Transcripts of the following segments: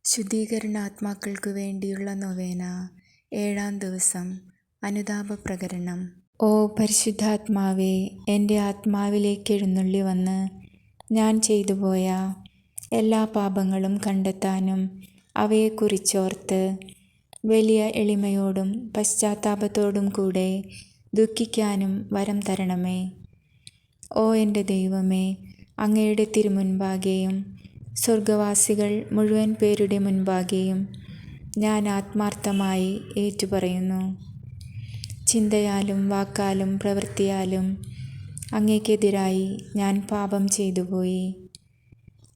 ശുദ്ധീകരണാത്മാക്കൾക്കു വേണ്ടിയുള്ള നൊവേന. 7-ാം ദിവസം. അനുതാപ പ്രകരണം. ഓ പരിശുദ്ധാത്മാവേ, എൻ്റെ ആത്മാവിലേക്ക് എഴുന്നള്ളി വന്ന് ഞാൻ ചെയ്തുപോയ എല്ലാ പാപങ്ങളും കണ്ടെത്താനും അവയെക്കുറിച്ചോർത്ത് വലിയ എളിമയോടും പശ്ചാത്താപത്തോടും കൂടെ ദുഃഖിക്കാനും വരം തരണമേ. ഓ എൻ്റെ ദൈവമേ, അങ്ങയുടെ തിരുമുൻപാകെയും സ്വർഗവാസികൾ മുഴുവൻ പേരുടെ മുൻപാകെയും ഞാൻ ആത്മാർത്ഥമായി ഏറ്റുപറയുന്നു. ചിന്തയാലും വാക്കാലും പ്രവൃത്തിയാലും അങ്ങേക്കെതിരായി ഞാൻ പാപം ചെയ്തുപോയി.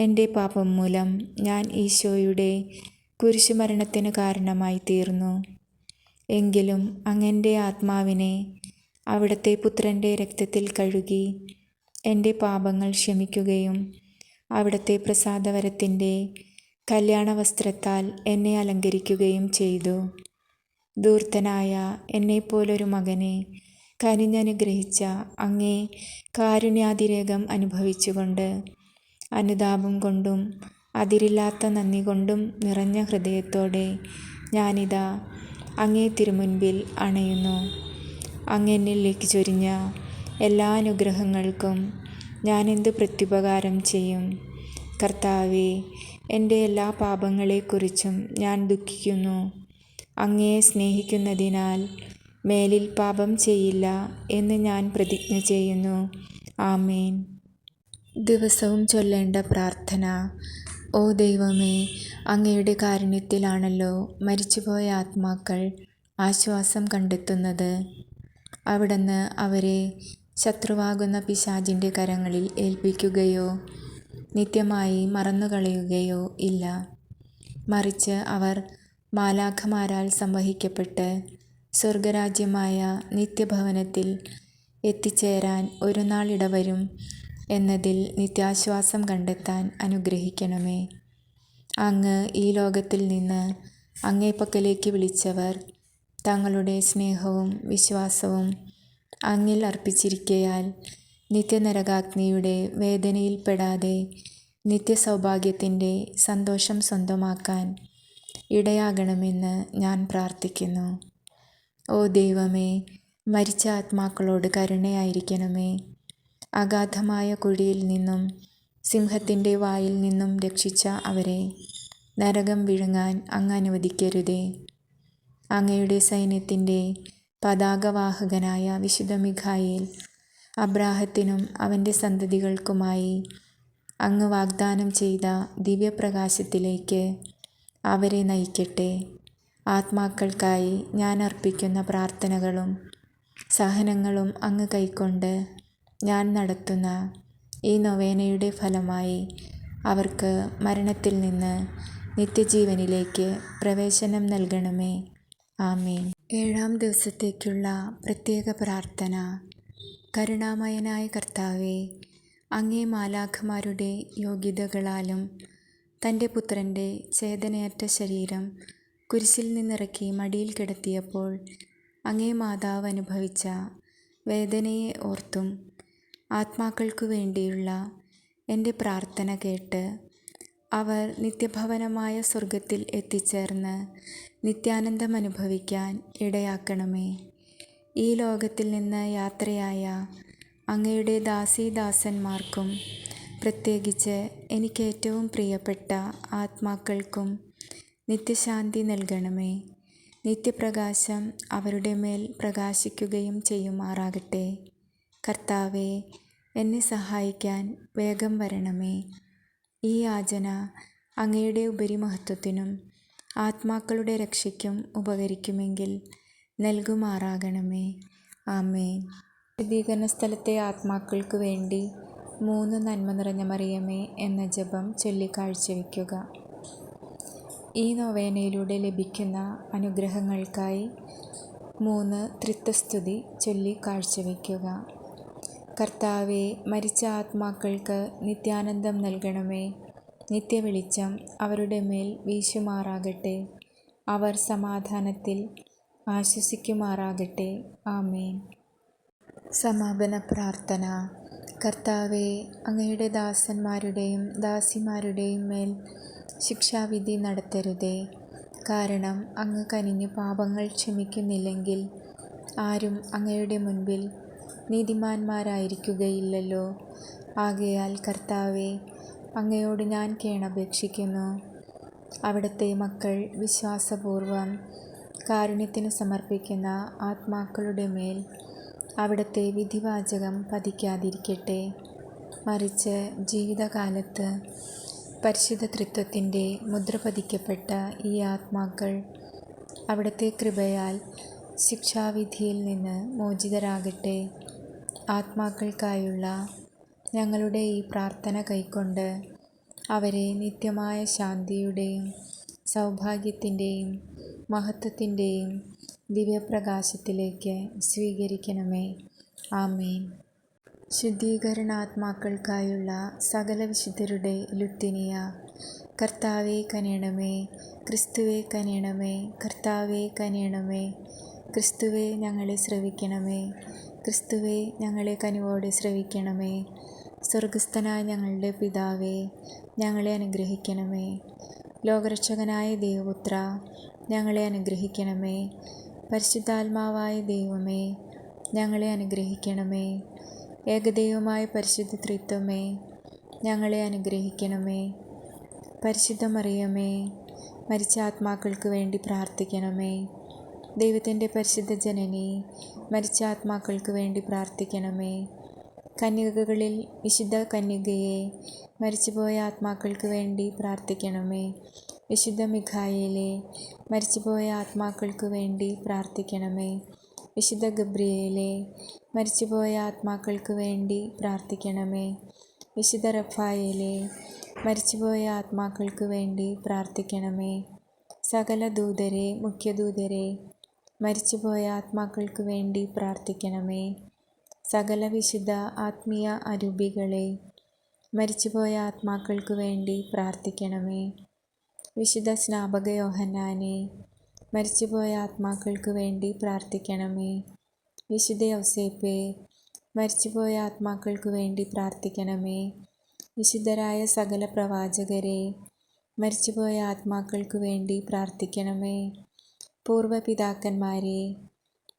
എൻ്റെ പാപം മൂലം ഞാൻ ഈശോയുടെ കുരിശുമരണത്തിന് കാരണമായി തീർന്നു. എങ്കിലും അങ്ങൻ്റെ ആത്മാവിനെ അവിടുത്തെ പുത്രൻ്റെ രക്തത്തിൽ കഴുകി എൻ്റെ പാപങ്ങൾ ക്ഷമിക്കുകയും അവിടുത്തെ പ്രസാദവരത്തിൻ്റെ കല്യാണവസ്ത്രത്താൽ എന്നെ അലങ്കരിക്കുകയും ചെയ്തു. ധൂർത്തനായ എന്നെപ്പോലൊരു മകനെ കനിഞ്ഞനുഗ്രഹിച്ച അങ്ങേ കാരുണ്യാതിരേകം അനുഭവിച്ചുകൊണ്ട് അനുതാപം കൊണ്ടും അതിരില്ലാത്ത നന്ദി കൊണ്ടും നിറഞ്ഞ ഹൃദയത്തോടെ ഞാനിതാ അങ്ങേ തിരുമുൻപിൽ അണയുന്നു. അങ്ങെന്നിലേക്ക് ചൊരിഞ്ഞ എല്ലാ അനുഗ്രഹങ്ങൾക്കും ഞാനെന്ത് പ്രത്യുപകാരം ചെയ്യും? കർത്താവേ, എൻ്റെ എല്ലാ പാപങ്ങളെക്കുറിച്ചും ഞാൻ ദുഃഖിക്കുന്നു. അങ്ങയെ സ്നേഹിക്കുന്നതിനാൽ മേലിൽ പാപം ചെയ്യില്ല എന്ന് ഞാൻ പ്രതിജ്ഞ ചെയ്യുന്നു. ആമേൻ. ദിവസവും ചൊല്ലേണ്ട പ്രാർത്ഥന. ഓ ദൈവമേ, അങ്ങയുടെ കാരുണ്യത്തിലാണല്ലോ മരിച്ചുപോയ ആത്മാക്കൾ ആശ്വാസം കണ്ടെത്തുന്നത്. അവിടുന്ന് അവരെ ശത്രുവാകുന്ന പിശാചിൻ്റെ കരങ്ങളിൽ ഏൽപ്പിക്കുകയോ നിത്യമായി മറന്നുകളയുകയോ ഇല്ല. മറിച്ച് അവർ മാലാഖമാരാൽ സംവഹിക്കപ്പെട്ട് സ്വർഗരാജ്യമായ നിത്യഭവനത്തിൽ എത്തിച്ചേരാൻ ഒരു നാൾ ഇടവരും എന്നതിൽ നിത്യാശ്വാസം കണ്ടെത്താൻ അനുഗ്രഹിക്കണമേ. അങ്ങ് ഈ ലോകത്തിൽ നിന്ന് അങ്ങേ പക്കലേക്ക് വിളിച്ചവർ തങ്ങളുടെ സ്നേഹവും വിശ്വാസവും അങ്ങിൽ അർപ്പിച്ചിരിക്കയാൽ നിത്യനരകാഗ്നിയുടെ വേദനയിൽപ്പെടാതെ നിത്യസൗഭാഗ്യത്തിൻ്റെ സന്തോഷം സ്വന്തമാക്കാൻ ഇടയാകണമെന്ന് ഞാൻ പ്രാർത്ഥിക്കുന്നു. ഓ ദൈവമേ, മരിച്ച ആത്മാക്കളോട് കരുണയായിരിക്കണമേ. അഗാധമായ കുഴിയിൽ നിന്നും സിംഹത്തിൻ്റെ വായിൽ നിന്നും രക്ഷിച്ച അവരെ നരകം വിഴുങ്ങാൻ അങ്ങ് അനുവദിക്കരുതേ. അങ്ങയുടെ സൈന്യത്തിൻ്റെ പതാകവാഹകനായ വിശുദ്ധ മിഖായേൽ അബ്രാഹത്തിനും അവൻ്റെ സന്തതികൾക്കുമായി അങ്ങ് വാഗ്ദാനം ചെയ്ത ദിവ്യപ്രകാശത്തിലേക്ക് അവരെ നയിക്കട്ടെ. ആത്മാക്കൾക്കായി ഞാൻ അർപ്പിക്കുന്ന പ്രാർത്ഥനകളും സഹനങ്ങളും അങ്ങ് കൈക്കൊണ്ട് ഞാൻ നടത്തുന്ന ഈ നൊവേനയുടെ ഫലമായി അവർക്ക് മരണത്തിൽ നിന്ന് നിത്യജീവനിലേക്ക് പ്രവേശനം നൽകണമേ. ആമേൻ. 7-ാം ദിവസത്തേക്കുള്ള പ്രത്യേക പ്രാർത്ഥന. കരുണാമയനായ കർത്താവേ, അങ്ങേ മാലാഖമാരുടെ യോഗ്യതകളാലും തൻ്റെ പുത്രൻ്റെ ചേതനയറ്റ ശരീരം കുരിശിൽ നിന്നിറക്കി മടിയിൽ കിടത്തിയപ്പോൾ അങ്ങേ മാതാവ് അനുഭവിച്ച വേദനയെ ഓർത്തും ആത്മാക്കൾക്കു വേണ്ടിയുള്ള എൻ്റെ പ്രാർത്ഥന കേട്ട് അവർ നിത്യഭവനമായ സ്വർഗത്തിൽ എത്തിച്ചേർന്ന് നിത്യാനന്ദം അനുഭവിക്കാൻ ഇടയാക്കണമേ. ഈ ലോകത്തിൽ നിന്ന് യാത്രയായ അങ്ങയുടെ ദാസീദാസന്മാർക്കും പ്രത്യേകിച്ച് എനിക്ക് ഏറ്റവും പ്രിയപ്പെട്ട ആത്മാക്കൾക്കും നിത്യശാന്തി നൽകണമേ. നിത്യപ്രകാശം അവരുടെ മേൽ പ്രകാശിക്കുകയും ചെയ്യുമാറാകട്ടെ. കർത്താവേ, എന്നെ സഹായിക്കാൻ വേഗം വരണമേ. ഈ യാചന അങ്ങയുടെ ഉപരിമഹത്വത്തിനും ആത്മാക്കളുടെ രക്ഷയ്ക്കും ഉപകരിക്കുമെങ്കിൽ നൽകുമാറാകണമേ. ആമേൻ. ശുദ്ധീകരണ സ്ഥലത്തെ ആത്മാക്കൾക്കു വേണ്ടി 3 നന്മ നിറഞ്ഞ മറിയമേ എന്ന ജപം ചൊല്ലി കാഴ്ചവെക്കുക. ഈ നൊവേനയിലൂടെ ലഭിക്കുന്ന അനുഗ്രഹങ്ങൾക്കായി 3 ത്രിത്വസ്തുതി ചൊല്ലി കാഴ്ചവെക്കുക. കർത്താവേ, മരിച്ച ആത്മാക്കൾക്ക് നിത്യാനന്ദം നൽകണമേ. നിത്യവെളിച്ചം അവരുടെ മേൽ വീശുമാറാകട്ടെ. അവർ സമാധാനത്തിൽ ആശ്വസിക്കുമാറാകട്ടെ. ആമേൻ. സമാപന പ്രാർത്ഥന. കർത്താവേ, അങ്ങയുടെ ദാസന്മാരുടെയും ദാസിമാരുടെയും മേൽ ശിക്ഷാവിധി നടത്തരുതേ. കാരണം അങ്ങ് കനിഞ്ഞ് പാപങ്ങൾ ക്ഷമിക്കുന്നില്ലെങ്കിൽ ആരും അങ്ങയുടെ മുൻപിൽ നീതിമാന്മാരായിരിക്കുകയില്ലല്ലോ. ആകയാൽ കർത്താവേ, അങ്ങയോട് ഞാൻ കേണപേക്ഷിക്കുന്നു. അവിടുത്തെ മക്കൾ വിശ്വാസപൂർവം കാരുണ്യത്തിന് സമർപ്പിക്കുന്ന ആത്മാക്കളുടെ മേൽ അവിടുത്തെ വിധിവാചകം പതിക്കാതിരിക്കട്ടെ. മറിച്ച് ജീവിതകാലത്ത് പരിശുദ്ധ ത്രിത്വത്തിൻ്റെ മുദ്ര പതിക്കപ്പെട്ട ഈ ആത്മാക്കൾ അവിടുത്തെ കൃപയാൽ ശിക്ഷാവിധിയിൽ നിന്ന് മോചിതരാകട്ടെ. ആത്മാക്കൾക്കായുള്ള ഞങ്ങളുടെ ഈ പ്രാർത്ഥന കൈക്കൊണ്ട് അവരെ നിത്യമായ ശാന്തിയുടെയും സൗഭാഗ്യത്തിൻ്റെയും മഹത്വത്തിൻ്റെയും ദിവ്യപ്രകാശത്തിലേക്ക് സ്വീകരിക്കണമേ. ആമേൻ. ശുദ്ധീകരണാത്മാക്കൾക്കായുള്ള സകല വിശുദ്ധരുടെ ലുത്തിനിയ. കർത്താവേ കനിയണമേ, ക്രിസ്തുവേ കനിയണമേ, കർത്താവേ കനിയണമേ. ക്രിസ്തുവേ ഞങ്ങളെ ശ്രവിക്കണമേ, ക്രിസ്തുവേ ഞങ്ങളെ കനിവോടെ ശ്രവിക്കണമേ. സ്വർഗസ്ഥനായ ഞങ്ങളുടെ പിതാവേ, ഞങ്ങളെ അനുഗ്രഹിക്കണമേ. ലോകരക്ഷകനായ ദൈവപുത്ര, ഞങ്ങളെ അനുഗ്രഹിക്കണമേ. പരിശുദ്ധാത്മാവായ ദൈവമേ, ഞങ്ങളെ അനുഗ്രഹിക്കണമേ. ഏകദൈവമായ പരിശുദ്ധ ത്രിത്വമേ, ഞങ്ങളെ അനുഗ്രഹിക്കണമേ. പരിശുദ്ധ മറിയമേ, മരിച്ച ആത്മാക്കൾക്ക് വേണ്ടി പ്രാർത്ഥിക്കണമേ. ദൈവത്തിൻ്റെ പരിശുദ്ധ ജനനി, മരിച്ച ആത്മാക്കൾക്ക് വേണ്ടി പ്രാർത്ഥിക്കണമേ. കന്യകകളിൽ വിശുദ്ധ കന്യകയെ, മരിച്ചുപോയ ആത്മാക്കൾക്ക് വേണ്ടി പ്രാർത്ഥിക്കണമേ. വിശുദ്ധ മിഖായേലേ, മരിച്ചുപോയ ആത്മാക്കൾക്ക് വേണ്ടി പ്രാർത്ഥിക്കണമേ. വിശുദ്ധ ഗബ്രിയേലേ, മരിച്ചുപോയ ആത്മാക്കൾക്ക് വേണ്ടി പ്രാർത്ഥിക്കണമേ. വിശുദ്ധ റഫായേലേ, മരിച്ചുപോയ ആത്മാക്കൾക്ക് വേണ്ടി പ്രാർത്ഥിക്കണമേ. സകല ദൂതരെ, മുഖ്യദൂതരെ, മരിച്ചുപോയ ആത്മാക്കൾക്ക് വേണ്ടി പ്രാർത്ഥിക്കണമേ. സകല വിശുദ്ധ ആത്മീയ അരൂപികളെ, മരിച്ചുപോയ ആത്മാക്കൾക്ക് വേണ്ടി പ്രാർത്ഥിക്കണമേ. വിശുദ്ധ സ്നാപക യോഹന്നാനെ, മരിച്ചുപോയ ആത്മാക്കൾക്ക് വേണ്ടി പ്രാർത്ഥിക്കണമേ. വിശുദ്ധ യൗസേപ്പേ, മരിച്ചുപോയ ആത്മാക്കൾക്ക് വേണ്ടി പ്രാർത്ഥിക്കണമേ. വിശുദ്ധരായ സകല പ്രവാചകരെ, മരിച്ചുപോയ ആത്മാക്കൾക്ക് വേണ്ടി പ്രാർത്ഥിക്കണമേ. പൂർവപിതാക്കന്മാരെ,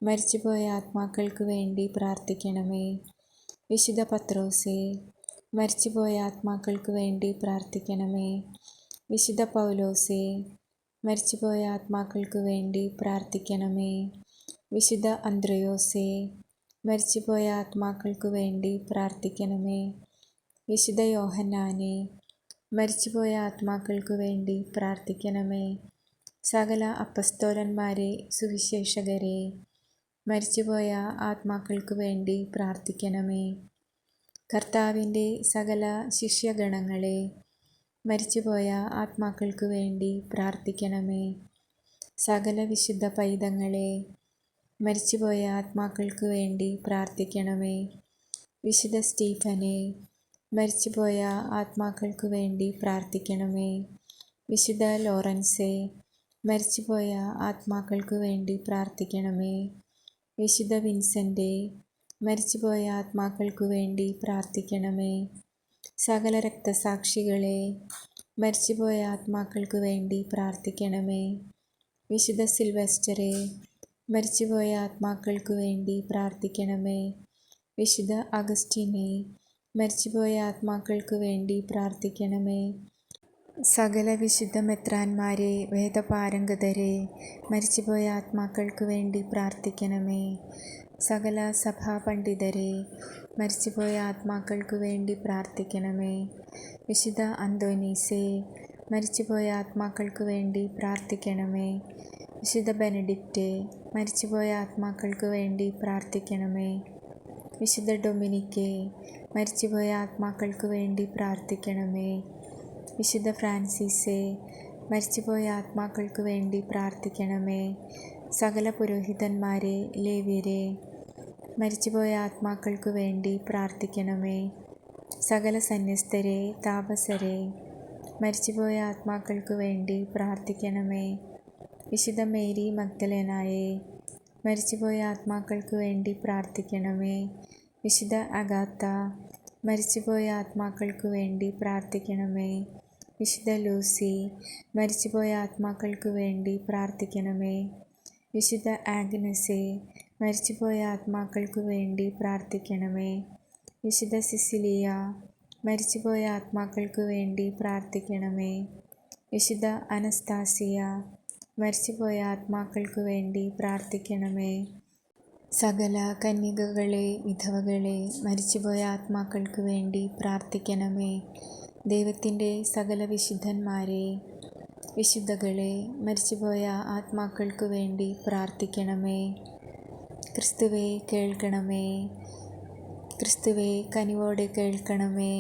മരിച്ചുപോയ ആത്മാക്കൾക്ക് വേണ്ടി പ്രാർത്ഥിക്കണമേ. വിശുദ്ധ പത്രോസേ, മരിച്ചുപോയ ആത്മാക്കൾക്ക് വേണ്ടി പ്രാർത്ഥിക്കണമേ. വിശുദ്ധ പൗലോസേ, മരിച്ചുപോയ ആത്മാക്കൾക്ക് വേണ്ടി പ്രാർത്ഥിക്കണമേ. വിശുദ്ധ അന്ത്രയോസേ, മരിച്ചുപോയ ആത്മാക്കൾക്ക് വേണ്ടി പ്രാർത്ഥിക്കണമേ. വിശുദ്ധ യോഹന്നാനെ, മരിച്ചുപോയ ആത്മാക്കൾക്ക് വേണ്ടി പ്രാർത്ഥിക്കണമേ. സകല അപ്പസ്തോലന്മാരെ, സുവിശേഷകരെ, മരിച്ചുപോയ ആത്മാക്കൾക്ക് വേണ്ടി പ്രാർത്ഥിക്കണമേ. കർത്താവിൻ്റെ സകല ശിഷ്യഗണങ്ങളെ, മരിച്ചുപോയ ആത്മാക്കൾക്ക് വേണ്ടി പ്രാർത്ഥിക്കണമേ. സകല വിശുദ്ധ പൈതങ്ങളെ, മരിച്ചുപോയ ആത്മാക്കൾക്ക് വേണ്ടി പ്രാർത്ഥിക്കണമേ. വിശുദ്ധ സ്റ്റീഫനെ, മരിച്ചുപോയ ആത്മാക്കൾക്ക് വേണ്ടി പ്രാർത്ഥിക്കണമേ. വിശുദ്ധ ലോറൻസെ, മരിച്ചുപോയ ആത്മാക്കൾക്ക് വേണ്ടി പ്രാർത്ഥിക്കണമേ. വിശുദ്ധ വിൻസെൻ്റെ, മരിച്ചുപോയ ആത്മാക്കൾക്ക് വേണ്ടി പ്രാർത്ഥിക്കണമേ. സകല രക്തസാക്ഷികളെ, മരിച്ചുപോയ ആത്മാക്കൾക്ക് വേണ്ടി പ്രാർത്ഥിക്കണമേ. വിശുദ്ധ സിൽവസ്റ്ററെ, മരിച്ചുപോയ ആത്മാക്കൾക്ക് വേണ്ടി പ്രാർത്ഥിക്കണമേ. വിശുദ്ധ അഗസ്റ്റിനെ, മരിച്ചുപോയ ആത്മാക്കൾക്ക് വേണ്ടി പ്രാർത്ഥിക്കണമേ. സകല വിശുദ്ധ മെത്രാന്മാരെ, വേദപാരംഗതരെ, മരിച്ചുപോയ ആത്മാക്കൾക്ക് വേണ്ടി പ്രാർത്ഥിക്കണമേ. സകല സഭാപണ്ഡിതരെ, മരിച്ചുപോയ ആത്മാക്കൾക്ക് വേണ്ടി പ്രാർത്ഥിക്കണമേ. വിശുദ്ധ അന്തോനീസേ, മരിച്ചുപോയ ആത്മാക്കൾക്ക് വേണ്ടി പ്രാർത്ഥിക്കണമേ. വിശുദ്ധ ബെനഡിക്റ്റേ, മരിച്ചുപോയ ആത്മാക്കൾക്ക് വേണ്ടി പ്രാർത്ഥിക്കണമേ. വിശുദ്ധ ഡൊമിനിക്കേ, മരിച്ചുപോയ ആത്മാക്കൾക്ക് വേണ്ടി പ്രാർത്ഥിക്കണമേ. വിശുദ്ധ ഫ്രാൻസിസേ, മരിച്ചുപോയ ആത്മാക്കൾക്ക് വേണ്ടി പ്രാർത്ഥിക്കണമേ. സകല പുരോഹിതന്മാരെ, ലേവ്യരെ, മരിച്ചുപോയ ആത്മാക്കൾക്ക് വേണ്ടി പ്രാർത്ഥിക്കണമേ. സകല സന്യസ്തരെ, താപസരെ, മരിച്ചുപോയ ആത്മാക്കൾക്ക് വേണ്ടി പ്രാർത്ഥിക്കണമേ. വിശുദ്ധ മേരി മഗ്ദലേനായെ, മരിച്ചുപോയ ആത്മാക്കൾക്ക് വേണ്ടി പ്രാർത്ഥിക്കണമേ. വിശുദ്ധ അഗാത്ത, മരിച്ചുപോയ ആത്മാക്കൾക്കു വേണ്ടി പ്രാർത്ഥിക്കണമേ. വിശുദ്ധ ലൂസി, മരിച്ചുപോയ ആത്മാക്കൾക്കു വേണ്ടി പ്രാർത്ഥിക്കണമേ. വിശുദ്ധ ആഗ്നസേ, മരിച്ചുപോയ ആത്മാക്കൾക്കു വേണ്ടി പ്രാർത്ഥിക്കണമേ. വിശുദ്ധ സിസിലിയ, മരിച്ചുപോയ ആത്മാക്കൾക്കു വേണ്ടി പ്രാർത്ഥിക്കണമേ. വിശുദ്ധ അനസ്താസിയ, മരിച്ചുപോയ ആത്മാക്കൾക്കു വേണ്ടി പ്രാർത്ഥിക്കണമേ. സകല കന്യകകളെ, വിധവകളെ, മരിച്ചുപോയ ആത്മാക്കൾക്കു വേണ്ടി പ്രാർത്ഥിക്കണമേ. ദൈവത്തിൻ്റെ സകല വിശുദ്ധന്മാരെ, വിശുദ്ധകളെ, മരിച്ചുപോയ ആത്മാക്കൾക്കു വേണ്ടി പ്രാർത്ഥിക്കണമേ. ക്രിസ്തുവേ കേൾക്കണമേ. ക്രിസ്തുവേ കനിവോടെ കേൾക്കണമേ.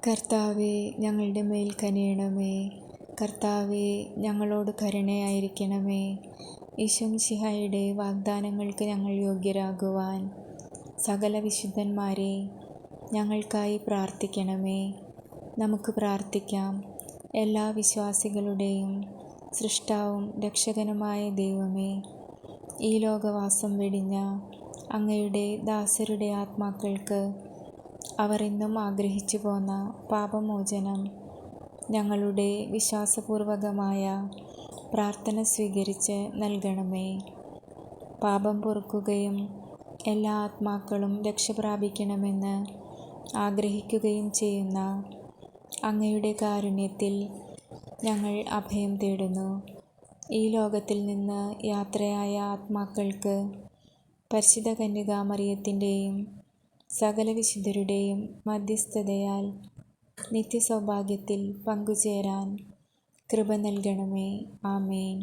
കർത്താവേ ഞങ്ങളുടെ മേൽ കനിയണമേ. കർത്താവേ ഞങ്ങളോട് കരുണയായിരിക്കണമേ. ഈശോ മിശിഹായുടെ വാഗ്ദാനങ്ങൾക്ക് ഞങ്ങൾ യോഗ്യരാകുവാൻ സകല വിശുദ്ധന്മാരെ ഞങ്ങൾക്കായി പ്രാർത്ഥിക്കണമേ. നമുക്ക് പ്രാർത്ഥിക്കാം. എല്ലാ വിശ്വാസികളുടെയും സൃഷ്ടാവും രക്ഷകനുമായ ദൈവമേ, ഈ ലോകവാസം വെടിഞ്ഞ അങ്ങയുടെ ദാസരുടെ ആത്മാക്കൾക്ക് അവർ ഇന്നും ആഗ്രഹിച്ചു പോന്ന പാപമോചനം ഞങ്ങളുടെ വിശ്വാസപൂർവകമായ പ്രാർത്ഥന സ്വീകരിച്ച് നൽകണമേ. പാപം പൊറുക്കുകയും എല്ലാ ആത്മാക്കളും രക്ഷപ്രാപിക്കണമെന്ന് ആഗ്രഹിക്കുകയും ചെയ്യുന്ന അങ്ങയുടെ കാരുണ്യത്തിൽ ഞങ്ങൾ അഭയം തേടുന്നു. ഈ ലോകത്തിൽ നിന്ന് യാത്രയായ ആത്മാക്കൾക്ക് പരിശുദ്ധ കന്യകാമറിയത്തിൻ്റെയും സകല വിശുദ്ധരുടെയും മധ്യസ്ഥതയാൽ നിത്യസൗഭാഗ്യത്തിൽ പങ്കുചേരാൻ കൃപ നൽകണമേ. ആമേൻ.